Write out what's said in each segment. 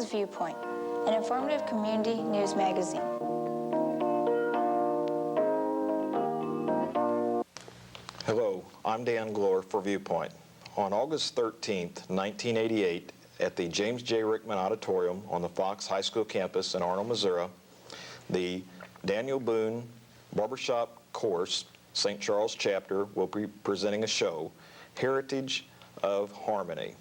ViewPoint, an informative community news magazine. Hello, I'm Dan Glore for ViewPoint. On August 13th, 1988, at the James J. Rickman Auditorium on the Fox High School campus in Arnold, Missouri, the Daniel Boone Barbershop Course, St. Charles Chapter, will be presenting a show, Heritage of Harmony.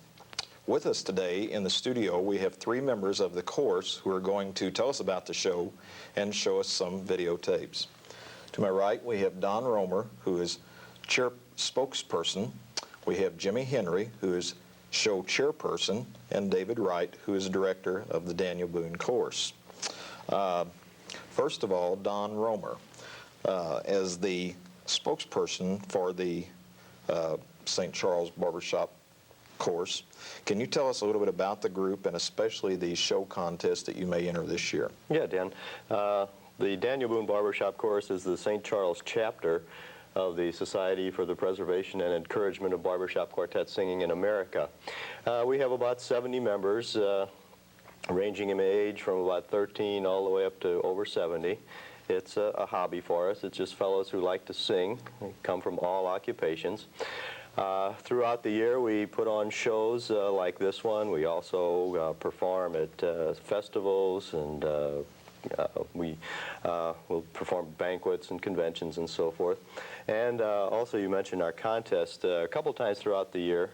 With us today in the studio, we have three members of the course who are going to tell us about the show and show us some videotapes. To my right, we have Don Roemer, who is spokesperson. We have Jimmy Henry, who is show chairperson, and David Wright, who is director of the Daniel Boone course. First of all, Don Roemer, as the spokesperson for the St. Charles Barbershop course, can you tell us a little bit about the group and especially the show contest that you may enter this year? Yeah, Dan. The Daniel Boone Barbershop course is the St. Charles chapter of the Society for the Preservation and Encouragement of Barbershop Quartet Singing in America. We have about 70 members, ranging in age from about 13 all the way up to over 70. It's a hobby for us. It's just fellows who like to sing. They come from all occupations. Throughout the year, we put on shows like this one. We also perform at festivals, and we'll perform banquets and conventions and so forth. And also, you mentioned our contest a couple times throughout the year,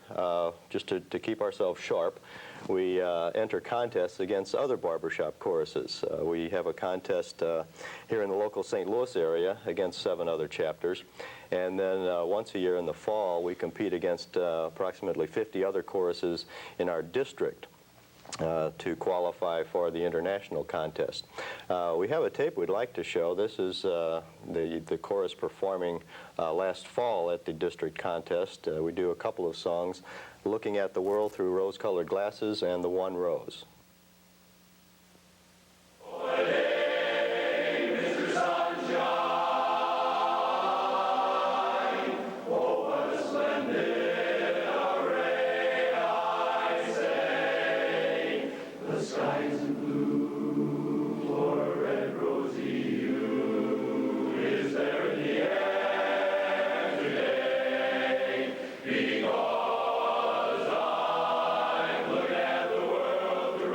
just to keep ourselves sharp. We enter contests against other barbershop choruses. We have a contest here in the local St. Louis area against 7 other chapters. And then once a year in the fall, we compete against approximately 50 other choruses in our district to qualify for the international contest. We have a tape we'd like to show. This is the chorus performing last fall at the district contest. We do a couple of songs, Looking at the World Through Rose-Colored Glasses and The One Rose. Because I'm looking at the world through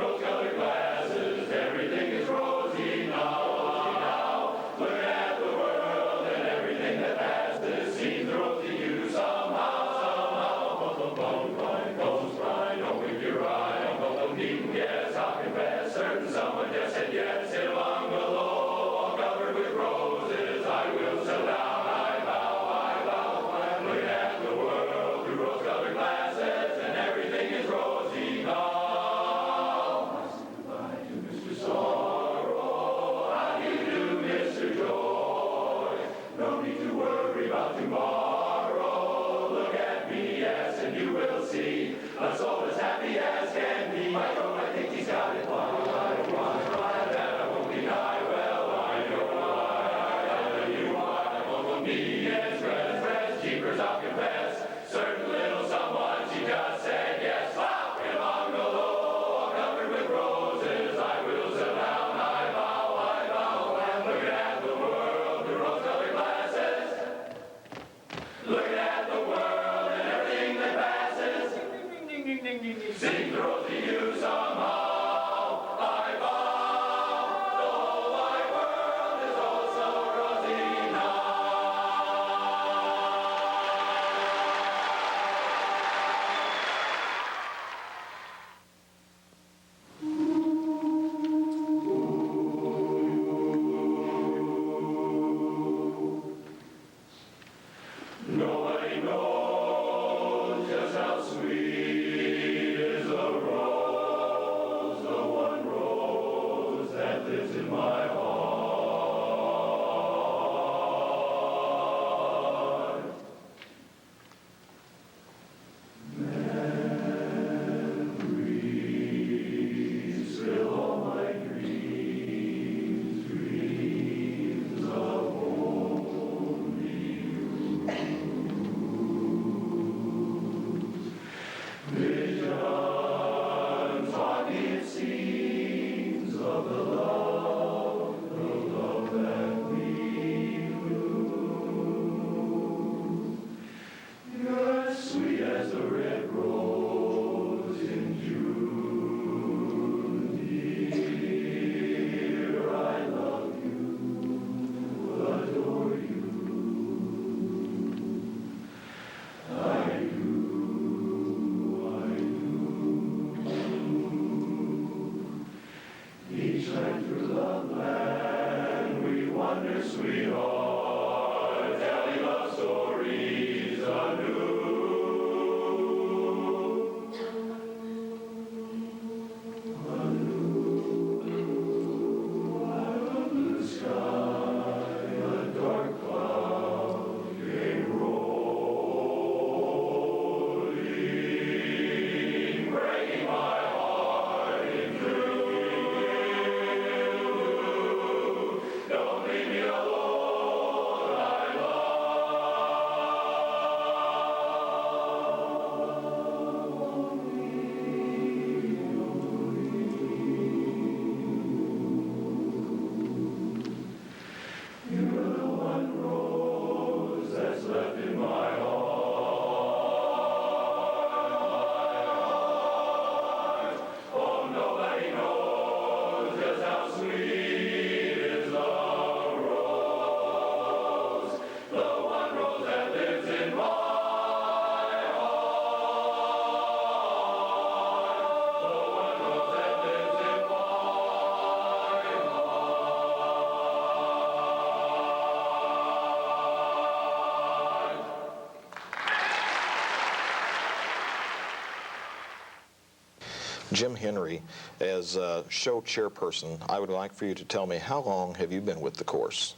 Jim Henry, as show chairperson, I would like for you to tell me, how long have you been with the course?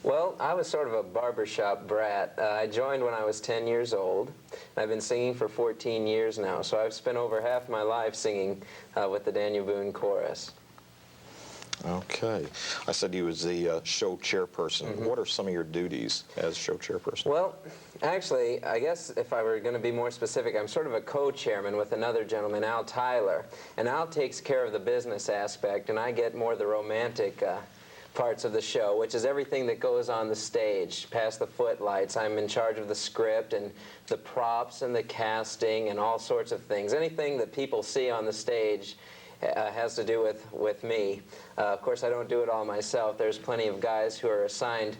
Well, I was sort of a barbershop brat. I joined when I was 10 years old. I've been singing for 14 years now, so I've spent over half my life singing with the Daniel Boone Chorus. Okay. I said you was the show chairperson. What are some of your duties as show chairperson? Well, actually, I guess if I were going to be more specific, I'm sort of a co-chairman with another gentleman, Al Tyler. And Al takes care of the business aspect, and I get more the romantic parts of the show, which is everything that goes on the stage, past the footlights. I'm in charge of the script and the props and the casting and all sorts of things. Anything that people see on the stage has to do with me. Of course, I don't do it all myself. There's plenty of guys who are assigned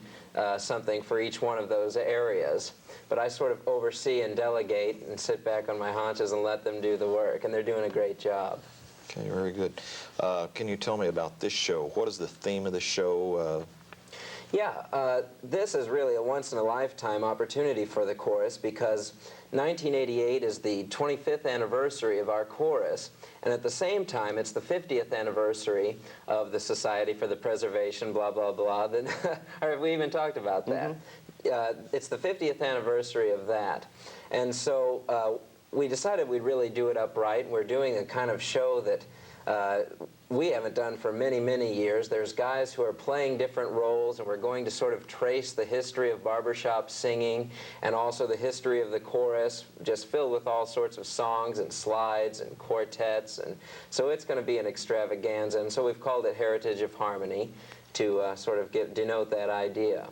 something for each one of those areas. But I sort of oversee and delegate and sit back on my haunches and let them do the work, and they're doing a great job. Okay, very good. Can you tell me about this show? What is the theme of the show? Yeah, this is really a once-in-a-lifetime opportunity for the chorus because 1988 is the 25th anniversary of our chorus, and at the same time, it's the 50th anniversary of the Society for the Preservation, blah, blah, blah. Or have we even talked about that? It's the 50th anniversary of that. And so we decided we'd really do it upright. We're doing a kind of show that we haven't done for many, many years. There's guys who are playing different roles, and we're going to sort of trace the history of barbershop singing and also the history of the chorus, just filled with all sorts of songs and slides and quartets. And so it's going to be an extravaganza, and so we've called it Heritage of Harmony to sort of denote that idea.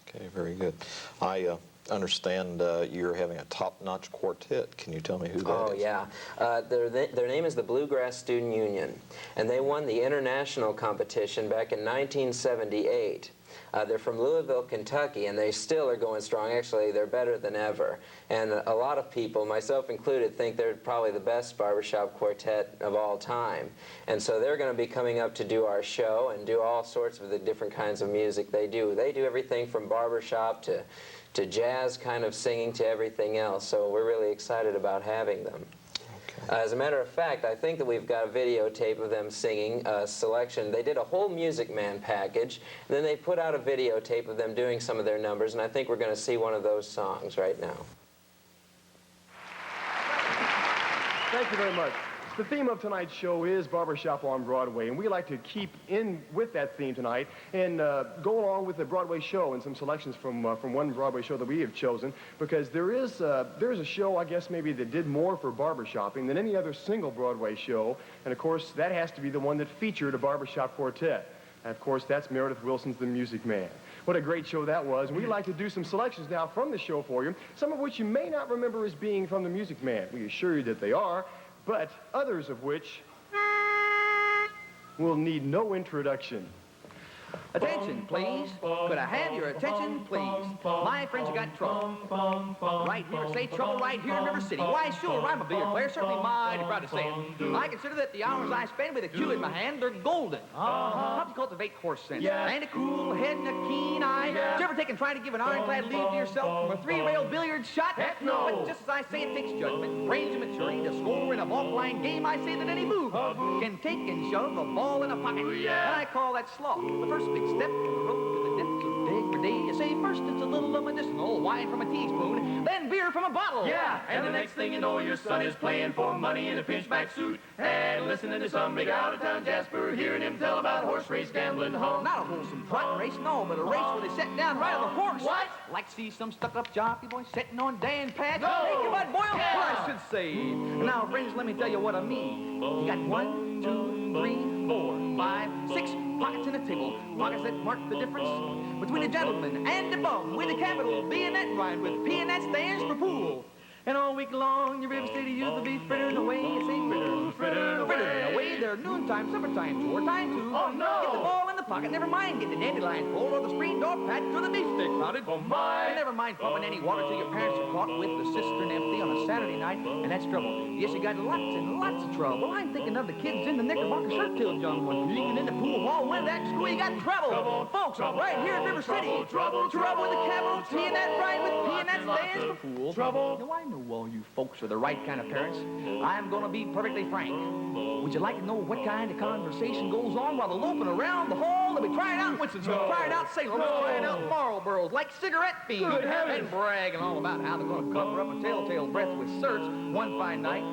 Okay, very good. I understand you're having a top-notch quartet. Can you tell me who that is? Oh, yeah. Their name is the Bluegrass Student Union, and they won the international competition back in 1978. They're from Louisville, Kentucky, and they still are going strong. Actually, they're better than ever. And a lot of people, myself included, think they're probably the best barbershop quartet of all time. And so they're going to be coming up to do our show and do all sorts of the different kinds of music they do. They do everything from barbershop to jazz kind of singing to everything else, so we're really excited about having them. Okay. As a matter of fact, I think that we've got a videotape of them singing a selection. They did a whole Music Man package, and then they put out a videotape of them doing some of their numbers, and I think we're going to see one of those songs right now. Thank you very much. The theme of tonight's show is Barbershop on Broadway, and we like to keep in with that theme tonight and go along with the Broadway show and some selections from one Broadway show that we have chosen, because there is a show, I guess, maybe that did more for barbershopping than any other single Broadway show, and of course that has to be the one that featured a barbershop quartet. And of course that's Meredith Willson's The Music Man. What a great show that was. We'd like to do some selections now from the show for you, some of which you may not remember as being from The Music Man. We assure you that they are, but others of which will need no introduction. Attention, please. Could I have your attention, please? My friends have got trouble. Right here, say trouble right here in River City. Why, sure, I'm a billiard player, certainly mighty proud to say it. I consider that the hours I spend with a cue in my hand, they're golden. Help you cultivate horse sense. And a cool head and a keen eye. Did you ever take and try to give an ironclad lead to yourself from a three-rail billiard shot? Heck no. But just as I say it takes judgment, brains and maturity to score in a ball-line game, I say that any move can take and shove a ball in a pocket. And I call that sloth. The first big step in the road to the depths of degradé. You say first it's a little medicinal, wine from a teaspoon, then beer from a bottle. Yeah, and the next thing you know, your son is playing for money in a pinchback suit and listening to some big out-of-town Jasper, hearing him tell about horse race gambling, huh? Not a wholesome trot race, no, but a race where they set down right on the horse. What? Like to see some stuck-up jockey boy sitting on Dan Patch. No. Hey, come on, boy, Yeah. what I should say. Now, friends, let me tell you what I mean. You got 1, 2, 3, 4, 5, 6 pockets in the table. Pockets that mark the difference between a gentleman and a bum, with a capital B and that rhyme with P and that stands for pool. And all week long, your River City youth will be frittering away. You say frittering, frittering away. Frittering away their noontime, supper time, tour time too. Oh, no. Get the ball in the coat pocket. Never mind getting the dandelion pulled or the screen door patched or the beefsteak pounded. Oh, my. And never mind pumping any water till your parents are caught with the cistern empty on a Saturday night, and that's trouble. Yes, you got lots and lots of trouble. I'm thinking of the kids in the knickerbocker shirt-tailed young ones, even in the pool hall when that school you got trouble. Folks, right here in River City. Trouble with a capital T and that rhyme with P and that stands for fool. Trouble. Now, I know all you folks are the right kind of parents. I'm gonna be perfectly frank. Would you like to know what kind of conversation goes on while they're loping around the hall? They'll be trying out Winston-Salem, trying out Salem, trying out Marlboros, like cigarette fiends, Good heavens. and bragging all about how they're gonna cover up a telltale breath with certs one fine night.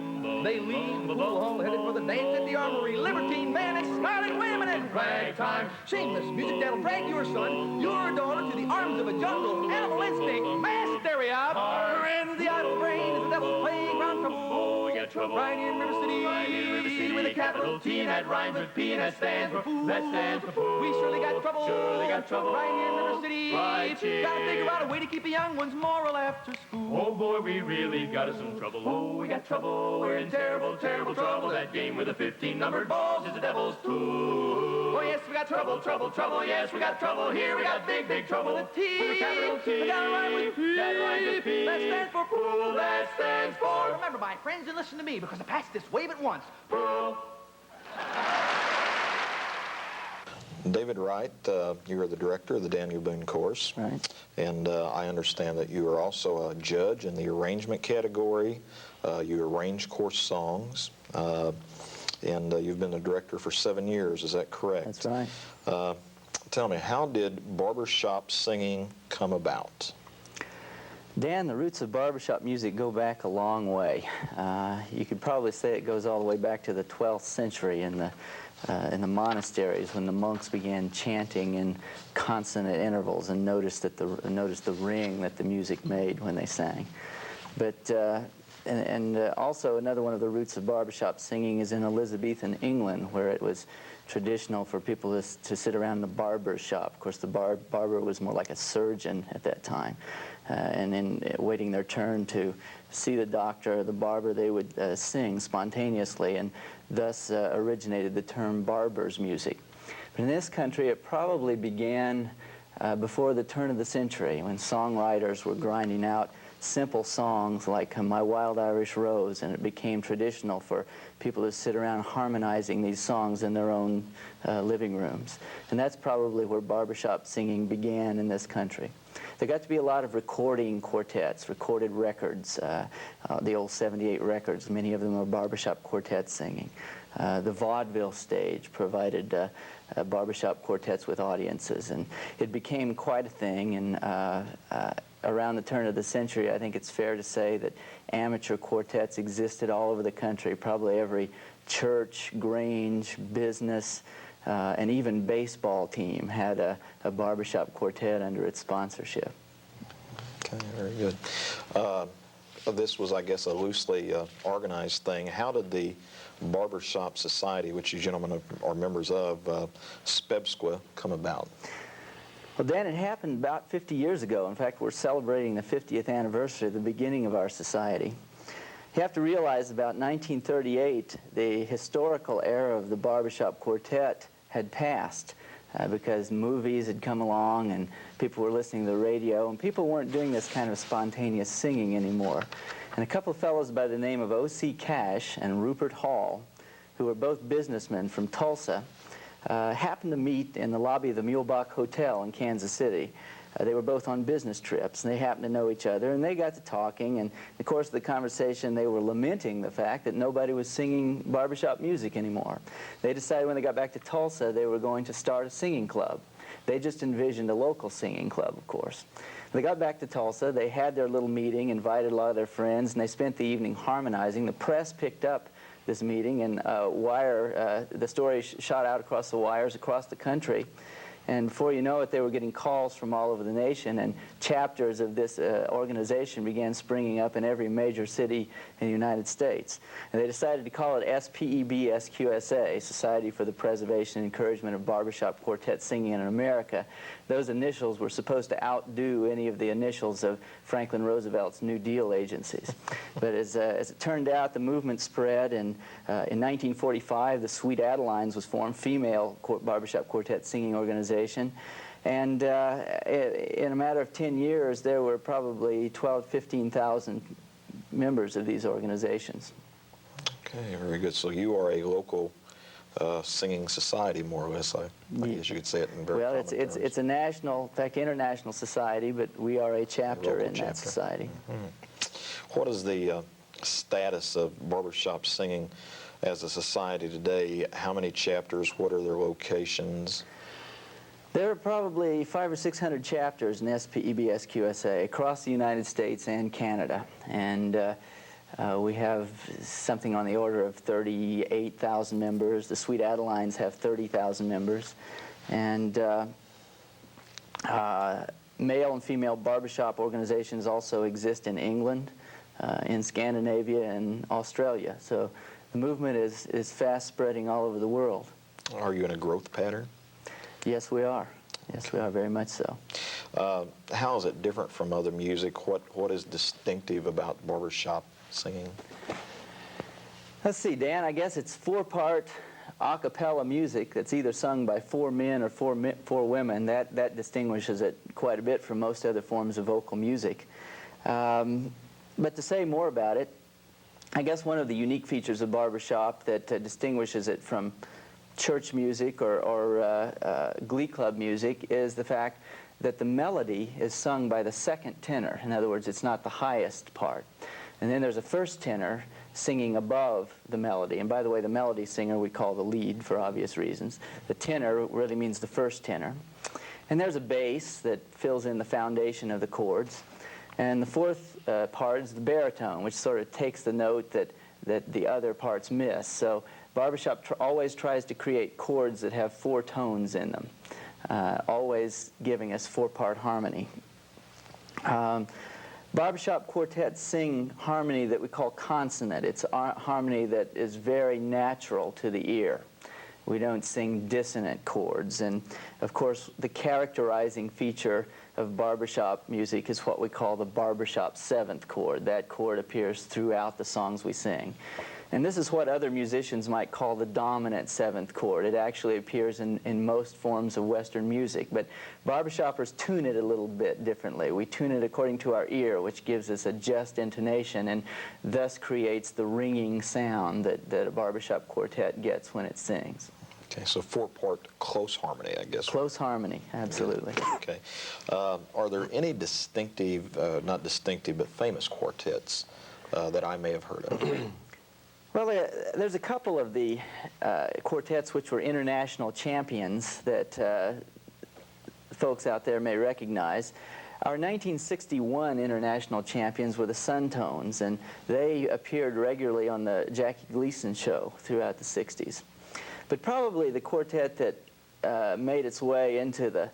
They leave the pool hall headed for the dance at the armory. Libertine men and scarlet women and ragtime. Shameless music that'll drag your son, your daughter to the arms of a jungle. Animal instinct, mass hysteria. And the idle brain is the devil's playground. Oh, we got trouble. Right here in River City. Right here in River City with a capital T and that rhymes with P and that stands for fool. That stands for fool. We surely got trouble. Surely got trouble. Right here in River City. Right here. Gotta figure out a way to keep the young ones moral after school. Oh boy, we really got us some trouble. Oh, we got trouble. We're in terrible, terrible trouble. That game with the 15 numbered balls is the devil's tool. Oh yes, we got trouble. Trouble, yes, we got trouble here. We got big, big trouble. With a T. With a capital T. We got a rhyme with P. That rhymes with P. That stands for fool. That stands for Remember, my friends, and listen to me, because I passed this wave at once. fool. David Wright, you are the director of the Daniel Boone Chorus. Right. And I understand that you are also a judge in the arrangement category. You arrange course songs. And you've been the director for 7 years, is that correct? That's right. Tell me, how did barbershop singing come about? Dan, the roots of barbershop music go back a long way. You could probably say it goes all the way back to the 12th century in the monasteries when the monks began chanting in consonant intervals and noticed the ring that the music made when they sang. But also another one of the roots of barbershop singing is in Elizabethan England, where it was traditional for people to sit around the barber shop. Of course, the barber was more like a surgeon at that time. And in waiting their turn to see the doctor or the barber, they would sing spontaneously, and thus originated the term barber's music. But in this country, it probably began before the turn of the century, when songwriters were grinding out simple songs like My Wild Irish Rose, and it became traditional for people to sit around harmonizing these songs in their own living rooms. And that's probably where barbershop singing began in this country. There got to be a lot of recording quartets, recorded records, the old 78 records. Many of them are barbershop quartets singing. The vaudeville stage provided barbershop quartets with audiences, and it became quite a thing. And around the turn of the century, I think it's fair to say that amateur quartets existed all over the country. Probably every church, grange, business, and even baseball team had a barbershop quartet under its sponsorship. Okay, very good. This was, I guess, a loosely organized thing. How did the Barbershop Society, which you gentlemen are members of, SPEBSQA, come about? Well, Dan, it happened about 50 years ago. In fact, we're celebrating the 50th anniversary of the beginning of our society. You have to realize about 1938, the historical era of the barbershop quartet had passed because movies had come along and people were listening to the radio, and people weren't doing this kind of spontaneous singing anymore. And a couple of fellows by the name of O.C. Cash and Rupert Hall, who were both businessmen from Tulsa, happened to meet in the lobby of the Mulebach Hotel in Kansas City. They were both on business trips, and they happened to know each other, and they got to talking, and in the course of the conversation, they were lamenting the fact that nobody was singing barbershop music anymore. They decided when they got back to Tulsa, they were going to start a singing club. They just envisioned a local singing club, of course. When they got back to Tulsa, they had their little meeting, invited a lot of their friends, and they spent the evening harmonizing. The press picked up this meeting, and the story shot out across the wires across the country. And before you know it, they were getting calls from all over the nation, and chapters of this organization began springing up in every major city in the United States. And they decided to call it SPEB-SQSA, Society for the Preservation and Encouragement of Barbershop Quartet Singing in America. Those initials were supposed to outdo any of the initials of Franklin Roosevelt's New Deal agencies. But as it turned out, the movement spread, and in 1945, the Sweet Adelines was formed, female barbershop quartet singing organization. And in a matter of 10 years, there were probably 12,000 to 15,000 members of these organizations. Okay, very good. So you are a local singing society, more or less, I guess you could say it in very well, common terms. it's a national, in fact, international society, but we are a chapter in that society. Mm-hmm. What is the status of barbershop singing as a society today? How many chapters? What are their locations? There are probably 500 or 600 chapters in SPEB-SQSA across the United States and Canada, and we have something on the order of 38,000 members. The Sweet Adelines have 30,000 members, and male and female barbershop organizations also exist in England, in Scandinavia, and Australia. So the movement is fast spreading all over the world. Are you in a growth pattern? Yes, we are. Yes, we are, very much so. How is it different from other music? What is distinctive about barbershop singing? Let's see, Dan, I guess it's four-part a cappella music that's either sung by four men or four women. That distinguishes it quite a bit from most other forms of vocal music. But to say more about it, I guess one of the unique features of barbershop that distinguishes it from church music or glee club music is the fact that the melody is sung by the second tenor. In other words, it's not the highest part. And then there's a first tenor singing above the melody. And by the way, the melody singer we call the lead for obvious reasons. The tenor really means the first tenor. And there's a bass that fills in the foundation of the chords. And the fourth part is the baritone, which sort of takes the note that the other parts miss. So barbershop always tries to create chords that have four tones in them, always giving us four-part harmony. Barbershop quartets sing harmony that we call consonant. It's harmony that is very natural to the ear. We don't sing dissonant chords. And of course, the characterizing feature of barbershop music is what we call the barbershop seventh chord. That chord appears throughout the songs we sing. And this is what other musicians might call the dominant seventh chord. It actually appears in most forms of Western music, but barbershoppers tune it a little bit differently. We tune it according to our ear, which gives us a just intonation and thus creates the ringing sound that a barbershop quartet gets when it sings. Okay, so four-part close harmony, I guess. Close harmony, absolutely. Okay. Are there any distinctive, not distinctive, but famous quartets that I may have heard of? Well, there's a couple of the quartets which were international champions that folks out there may recognize. Our 1961 international champions were the Suntones, and they appeared regularly on the Jackie Gleason show throughout the 60s. But probably the quartet that made its way into the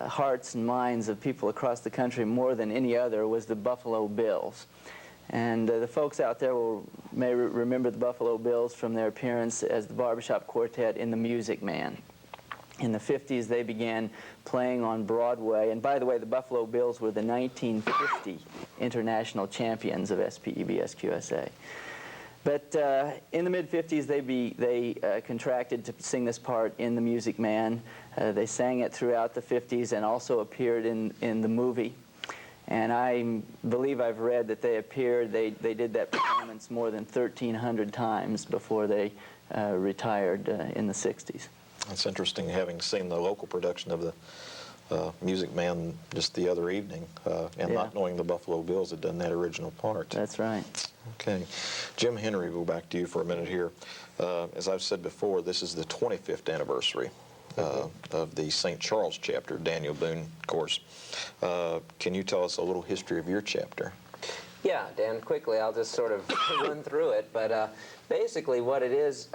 hearts and minds of people across the country more than any other was the Buffalo Bills. And the folks out there may remember the Buffalo Bills from their appearance as the barbershop quartet in The Music Man. In the 50s, they began playing on Broadway. And by the way, the Buffalo Bills were the 1950 international champions of SPEB-SQSA. But in the mid-50s, they contracted to sing this part in The Music Man. They sang it throughout the 50s and also appeared in the movie. And I believe I've read that they did that performance more than 1,300 times before they retired in the 60s. That's interesting, having seen the local production of the Music Man just the other evening, and not knowing the Buffalo Bills had done that original part. That's right. Okay. Jim Henry, we'll go back to you for a minute here. As I've said before, this is the 25th anniversary of the St. Charles chapter, Daniel Boone, of course. Can you tell us a little history of your chapter? Yeah, Dan, quickly, I'll just sort of run through it. But basically what it is,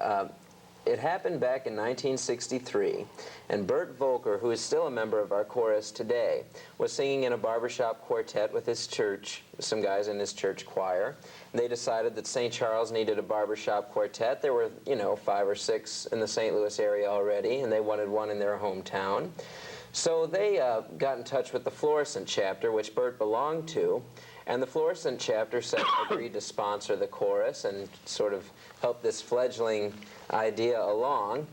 It happened back in 1963, and Bert Volker, who is still a member of our chorus today, was singing in a barbershop quartet with his church, some guys in his church choir. They decided that St. Charles needed a barbershop quartet. There were, 5 or 6 in the St. Louis area already, and they wanted one in their hometown. So they got in touch with the Florissant chapter, which Bert belonged to, and the Florissant chapter agreed to sponsor the chorus and sort of help this fledgling idea along.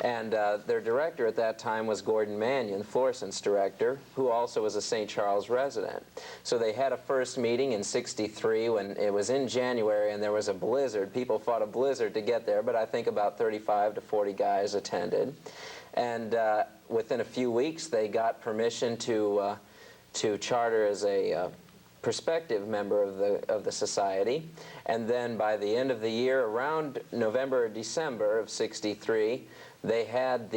And their director at that time was Gordon Mannion, Florissant's director, who also was a St. Charles resident. So they had a first meeting in '63 when it was in January and there was a blizzard. People fought a blizzard to get there, but I think about 35 to 40 guys attended. And within a few weeks, they got permission to charter as a prospective member of the society. And then by the end of the year, around November or December of '63, they had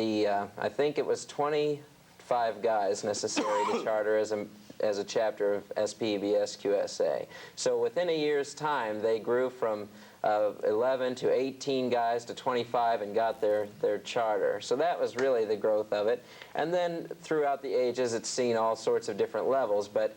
I think it was 25 guys necessary to charter as a chapter of SPEBSQSA. So within a year's time, they grew from 11 to 18 guys to 25 and got their charter. So that was really the growth of it. And then throughout the ages, it's seen all sorts of different levels. But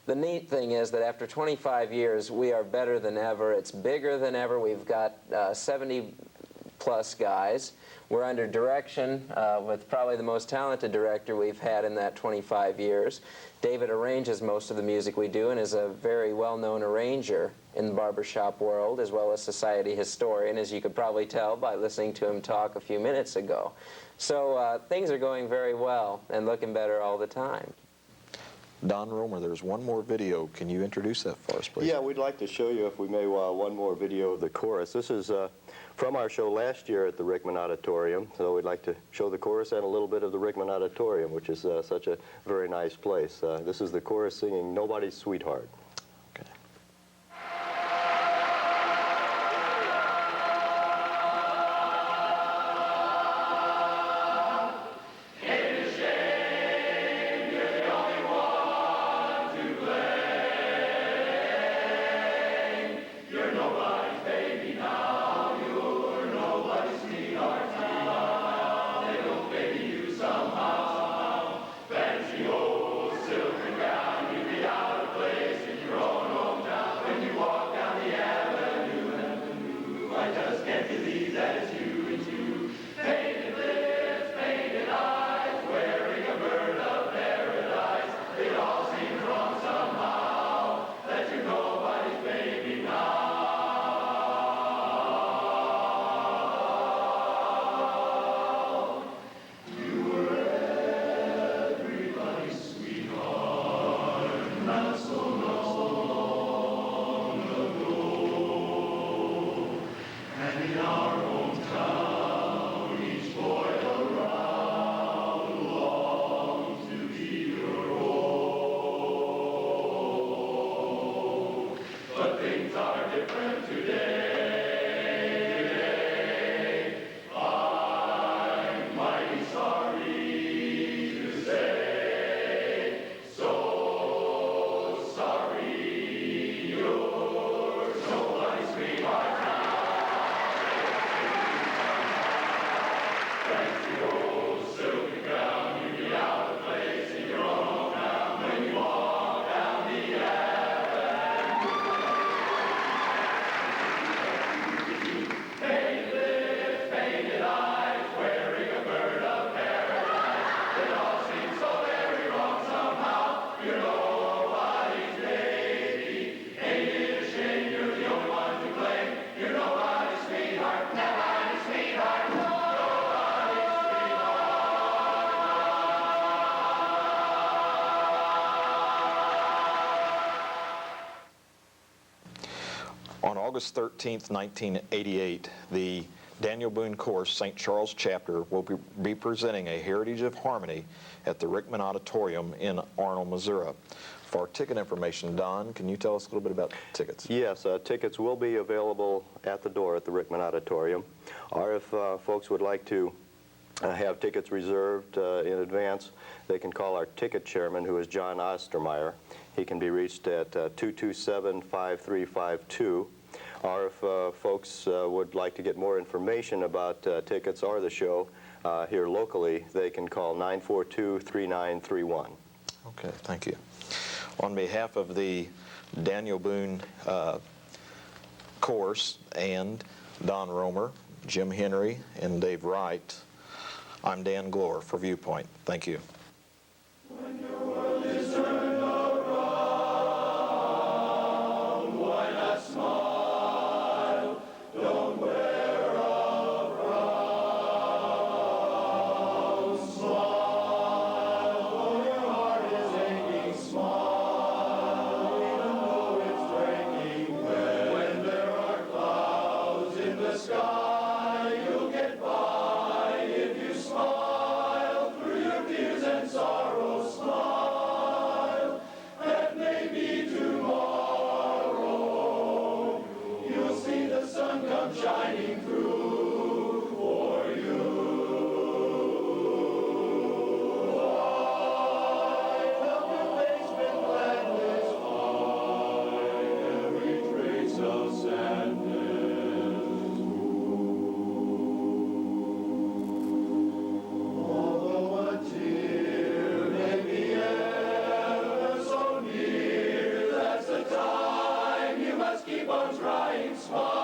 the neat thing is that after 25 years, we are better than ever. It's bigger than ever. We've got 70-plus guys. We're under direction with probably the most talented director we've had in that 25 years. David arranges most of the music we do and is a very well-known arranger in the barbershop world, as well as society historian, as you could probably tell by listening to him talk a few minutes ago. So things are going very well and looking better all the time. Don Roemer, there's one more video. Can you introduce that for us, please? Yeah, we'd like to show you, if we may, one more video of the chorus. This is from our show last year at the Rickman Auditorium. So we'd like to show the chorus and a little bit of the Rickman Auditorium, which is such a very nice place. This is the chorus singing Nobody's Sweetheart. Okay. On August 13th, 1988, the Daniel Boone Chorus St. Charles Chapter will be presenting a Heritage of Harmony at the Rickman Auditorium in Arnold, Missouri. For ticket information, Don, can you tell us a little bit about tickets? Yes, tickets will be available at the door at the Rickman Auditorium. Or if folks would like to have tickets reserved in advance, they can call our ticket chairman, who is John Ostermeyer. He can be reached at 227-5352. Or if folks would like to get more information about tickets or the show here locally, they can call 942-3931. Okay, thank you. On behalf of the Daniel Boone Chorus and Don Roemer, Jim Henry, and Dave Wright, I'm Dan Glore for ViewPoint. Thank you. Keep on trying, smile.